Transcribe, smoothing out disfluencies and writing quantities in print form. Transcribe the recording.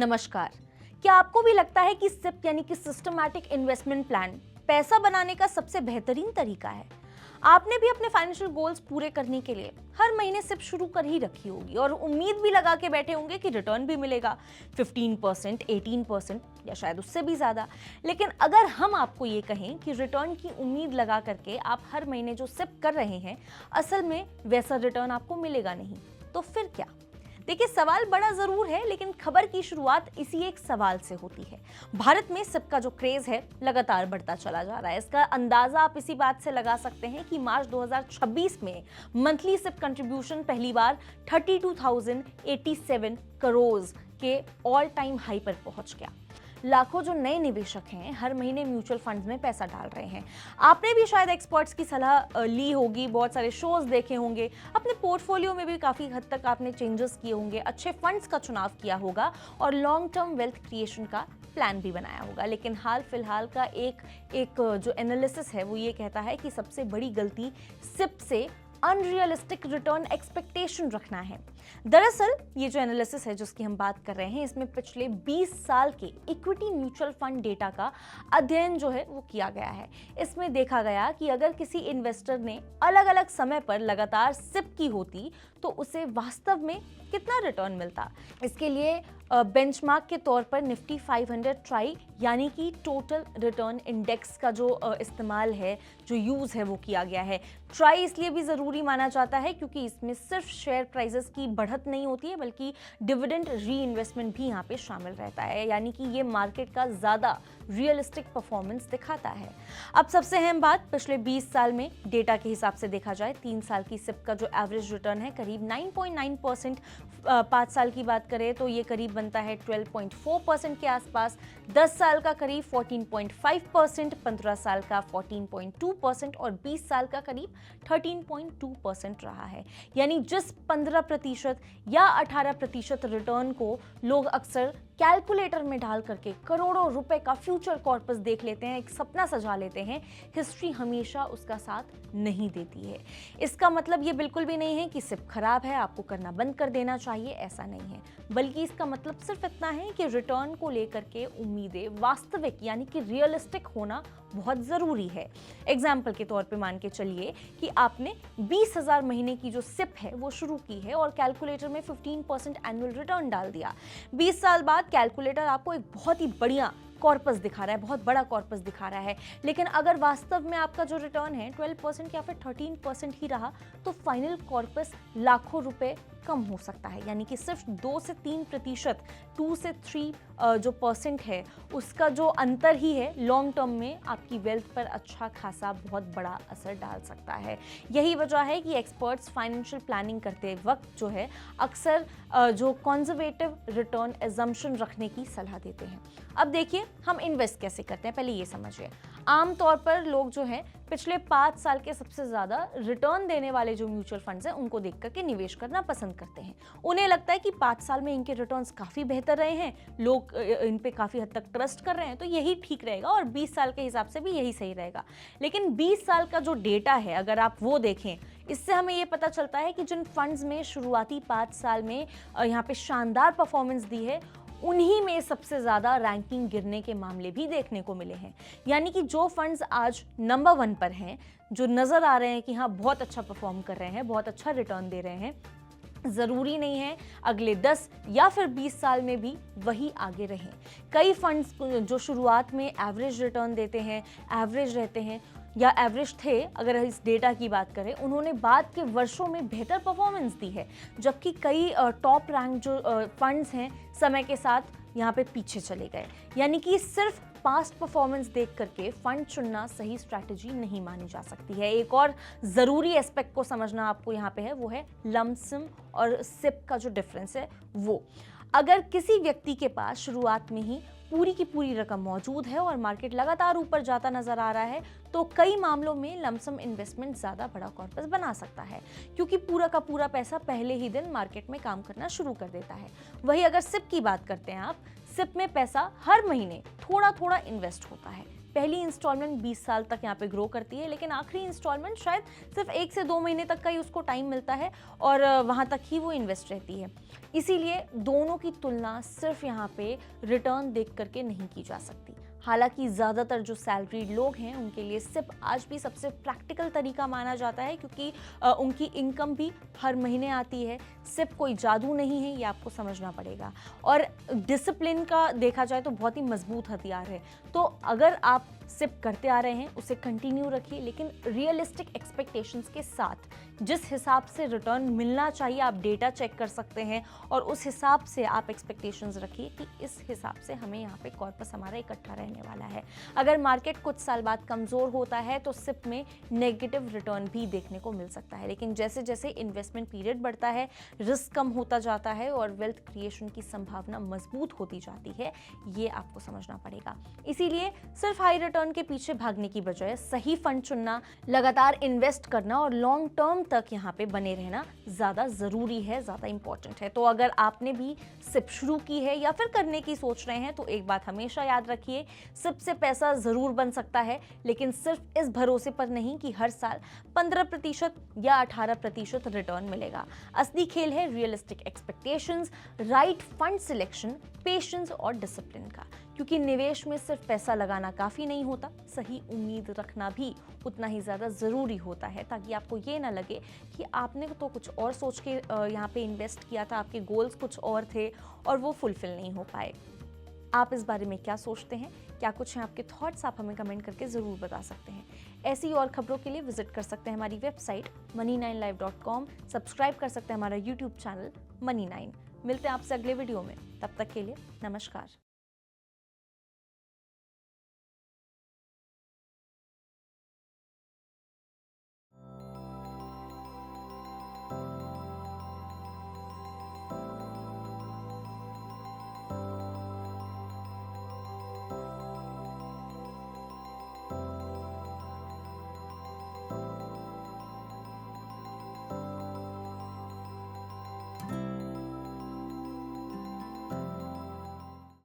नमस्कार। क्या आपको भी लगता है कि सिप यानी कि सिस्टमैटिक इन्वेस्टमेंट प्लान पैसा बनाने का सबसे बेहतरीन तरीका है? आपने भी अपने फाइनेंशियल गोल्स पूरे करने के लिए हर महीने सिप शुरू कर ही रखी होगी और उम्मीद भी लगा के बैठे होंगे कि रिटर्न भी मिलेगा 15%, 18% या शायद उससे भी ज़्यादा। लेकिन अगर हम आपको ये कहें कि रिटर्न की उम्मीद लगा करके आप हर महीने जो सिप कर रहे हैं, असल में वैसा रिटर्न आपको मिलेगा नहीं, तो फिर क्या? देखिए, सवाल बड़ा जरूर है, लेकिन खबर की शुरुआत इसी एक सवाल से होती है। भारत में सिप का जो क्रेज है लगातार बढ़ता चला जा रहा है। इसका अंदाजा आप इसी बात से लगा सकते हैं कि मार्च 2026 में मंथली सिप कंट्रीब्यूशन पहली बार 32,087 करोड़ के ऑल टाइम हाई पर पहुंच गया। लाखों जो नए निवेशक हैं हर महीने म्यूचुअल फंड्स में पैसा डाल रहे हैं। आपने भी शायद एक्सपर्ट्स की सलाह ली होगी, बहुत सारे शोज देखे होंगे, अपने पोर्टफोलियो में भी काफ़ी हद तक आपने चेंजेस किए होंगे, अच्छे फंड्स का चुनाव किया होगा और लॉन्ग टर्म वेल्थ क्रिएशन का प्लान भी बनाया होगा। लेकिन हाल फिलहाल का एक जो एनालिसिस है वो ये कहता है कि सबसे बड़ी गलती सिप से अनरियलिस्टिक रिटर्न एक्सपेक्टेशन रखना है। दरअसल ये जो एनालिसिस है जिसकी हम बात कर रहे हैं, इसमें पिछले 20 साल के इक्विटी म्यूचुअल फंड डेटा का अध्ययन जो है वो किया गया है। इसमें देखा गया कि अगर किसी इन्वेस्टर ने अलग अलग समय पर लगातार सिप की होती तो उसे वास्तव में कितना रिटर्न मिलता। इसके लिए बेंचमार्क के तौर पर निफ्टी 500 ट्राई यानी कि टोटल रिटर्न इंडेक्स का जो इस्तेमाल है, जो यूज़ है वो किया गया है। ट्राई इसलिए भी ज़रूरी माना जाता है क्योंकि इसमें सिर्फ शेयर प्राइसेस की बढ़त नहीं होती है, बल्कि डिविडेंड री इन्वेस्टमेंट भी यहाँ पे शामिल रहता है, यानी कि ये मार्केट का ज़्यादा रियलिस्टिक परफॉर्मेंस दिखाता है। अब सबसे अहम बात, पिछले 20 साल में डेटा के हिसाब से देखा जाए 3 साल की सिप का जो एवरेज रिटर्न है करीब 9.9%, 5 साल की बात करें तो ये करीब बनता है 12.4% के आसपास, 10 साल का करीब 14.5%, 15 साल का 14.2% और 20 साल का करीब 13.2% रहा है। यानी जिस 15% या 18% रिटर्न को लोग अक्सर कैलकुलेटर में डाल करके करोड़ों रुपए का फ्यूचर कॉर्पस देख लेते हैं, एक सपना सजा लेते हैं, हिस्ट्री हमेशा उसका साथ नहीं देती है। इसका मतलब ये बिल्कुल भी नहीं है कि सिप खराब है, आपको करना बंद कर देना चाहिए, ऐसा नहीं है, बल्कि इसका मतलब सिर्फ इतना है कि रिटर्न को लेकर के उम्मीदें वास्तविक यानी कि रियलिस्टिक होना बहुत ज़रूरी है। एग्जाम्पल के तौर पे मान के चलिए कि आपने 20,000 महीने की जो सिप है वो शुरू की है और कैलकुलेटर में 15% एनुअल रिटर्न डाल दिया। 20 साल बाद कैलकुलेटर आपको एक बहुत ही बढ़िया कॉर्पस दिखा रहा है, बहुत बड़ा कॉर्पस दिखा रहा है, लेकिन अगर वास्तव में आपका जो रिटर्न है 12% या फिर 13% ही रहा तो फाइनल कॉर्पस लाखों रुपए कम हो सकता है। यानी कि सिर्फ 2 से 3%, 2 से 3 जो परसेंट है उसका जो अंतर ही है लॉन्ग टर्म में आपकी वेल्थ पर अच्छा खासा बहुत बड़ा असर डाल सकता है। यही वजह है कि एक्सपर्ट्स फाइनेंशियल प्लानिंग करते वक्त जो है अक्सर जो कंजर्वेटिव रिटर्न एजम्पशन रखने की सलाह देते हैं। अब देखिए, हम इन्वेस्ट कैसे करते हैं, पहले ये समझिए। आमतौर पर लोग जो हैं पिछले 5 साल के सबसे ज़्यादा रिटर्न देने वाले जो म्यूचुअल फंड्स हैं उनको देख करके निवेश करना पसंद करते हैं। उन्हें लगता है कि 5 साल में इनके रिटर्न्स काफ़ी बेहतर रहे हैं, लोग इन पे काफ़ी हद तक ट्रस्ट कर रहे हैं, तो यही ठीक रहेगा और 20 साल के हिसाब से भी यही सही रहेगा। लेकिन 20 साल का जो डेटा है अगर आप वो देखें, इससे हमें ये पता चलता है कि जिन फंड्स में शुरुआती 5 साल में यहाँ पे शानदार परफॉर्मेंस दी है, उन्हीं में सबसे ज़्यादा रैंकिंग गिरने के मामले भी देखने को मिले हैं। यानी कि जो फंड्स आज नंबर 1 पर हैं, जो नज़र आ रहे हैं कि हाँ बहुत अच्छा परफॉर्म कर रहे हैं, बहुत अच्छा रिटर्न दे रहे हैं, ज़रूरी नहीं है अगले 10 या फिर 20 साल में भी वही आगे रहें। कई फंड्स जो शुरुआत में एवरेज रिटर्न देते हैं, एवरेज रहते हैं या एवरेज थे, अगर इस डेटा की बात करें, उन्होंने बाद के वर्षों में बेहतर परफॉर्मेंस दी है, जबकि कई टॉप रैंक जो फंड्स हैं समय के साथ यहाँ पे पीछे चले गए। यानी कि सिर्फ पास्ट परफॉर्मेंस देख करके फंड चुनना सही स्ट्रैटेजी नहीं मानी जा सकती है। एक और ज़रूरी एस्पेक्ट को समझना आपको यहाँ पे है, वो है लंप सम और सिप का जो डिफरेंस है वो। अगर किसी व्यक्ति के पास शुरुआत में ही पूरी की पूरी रकम मौजूद है और मार्केट लगातार ऊपर जाता नजर आ रहा है, तो कई मामलों में लमसम इन्वेस्टमेंट ज़्यादा बड़ा कॉर्पस बना सकता है, क्योंकि पूरा का पूरा पैसा पहले ही दिन मार्केट में काम करना शुरू कर देता है। वहीं अगर सिप की बात करते हैं आप, सिप में पैसा हर महीने थोड़ा थोड़ा इन्वेस्ट होता है, पहली इंस्टॉलमेंट 20 साल तक यहाँ पे ग्रो करती है, लेकिन आखिरी इंस्टॉलमेंट शायद सिर्फ 1 से 2 महीने तक का ही उसको टाइम मिलता है और वहाँ तक ही वो इन्वेस्ट रहती है। इसीलिए दोनों की तुलना सिर्फ यहाँ पे रिटर्न देख करके नहीं की जा सकती। हालांकि ज़्यादातर जो सैलरीड लोग हैं उनके लिए सिप आज भी सबसे प्रैक्टिकल तरीका माना जाता है, क्योंकि उनकी इनकम भी हर महीने आती है। सिप कोई जादू नहीं है, ये आपको समझना पड़ेगा। और डिसिप्लिन का देखा जाए तो बहुत ही मजबूत हथियार है। तो अगर आप सिप करते आ रहे हैं उसे कंटिन्यू रखिए, लेकिन रियलिस्टिक एक्सपेक्टेशंस के साथ। जिस हिसाब से रिटर्न मिलना चाहिए आप डेटा चेक कर सकते हैं और उस हिसाब से आप एक्सपेक्टेशंस रखिए कि इस हिसाब से हमें यहाँ पे कॉर्पस हमारा इकट्ठा रहने वाला है। अगर मार्केट कुछ साल बाद कमज़ोर होता है तो सिप में नेगेटिव रिटर्न भी देखने को मिल सकता है, लेकिन जैसे जैसे इन्वेस्टमेंट पीरियड बढ़ता है रिस्क कम होता जाता है और वेल्थ क्रिएशन की संभावना मजबूत होती जाती है। ये आपको समझना पड़ेगा। इसीलिए सिर्फ हाई रिटर्न के पीछे भागने की बजाय सही फंड चुनना, लगातार इन्वेस्ट करना और लॉन्ग टर्म तक यहाँ पे बने रहना ज़्यादा ज़रूरी है, ज़्यादा इंपॉर्टेंट है। तो अगर आपने भी सिप शुरू की है या फिर करने की सोच रहे हैं तो एक बात हमेशा याद रखिए, सिप से पैसा ज़रूर बन सकता है, लेकिन सिर्फ इस भरोसे पर नहीं कि हर साल 15% या 18% रिटर्न मिलेगा। असली खेल है realistic expectations, right fund selection, patience और डिसिप्लिन का। क्योंकि निवेश में सिर्फ पैसा लगाना काफ़ी नहीं होता, सही उम्मीद रखना भी उतना ही ज़्यादा ज़रूरी होता है, ताकि आपको ये ना लगे कि आपने तो कुछ और सोच के यहाँ पे इन्वेस्ट किया था, आपके गोल्स कुछ और थे और वो फुलफिल नहीं हो पाए। आप इस बारे में क्या सोचते हैं? क्या कुछ हैं आपके थॉट्स? आप हमें कमेंट करके ज़रूर बता सकते हैं। ऐसी और खबरों के लिए विजिट कर सकते हैं हमारी वेबसाइट money9live.com, सब्सक्राइब कर सकते हैं हमारा यूट्यूब चैनल Money9। मिलते हैं आपसे अगले वीडियो में, तब तक के लिए नमस्कार।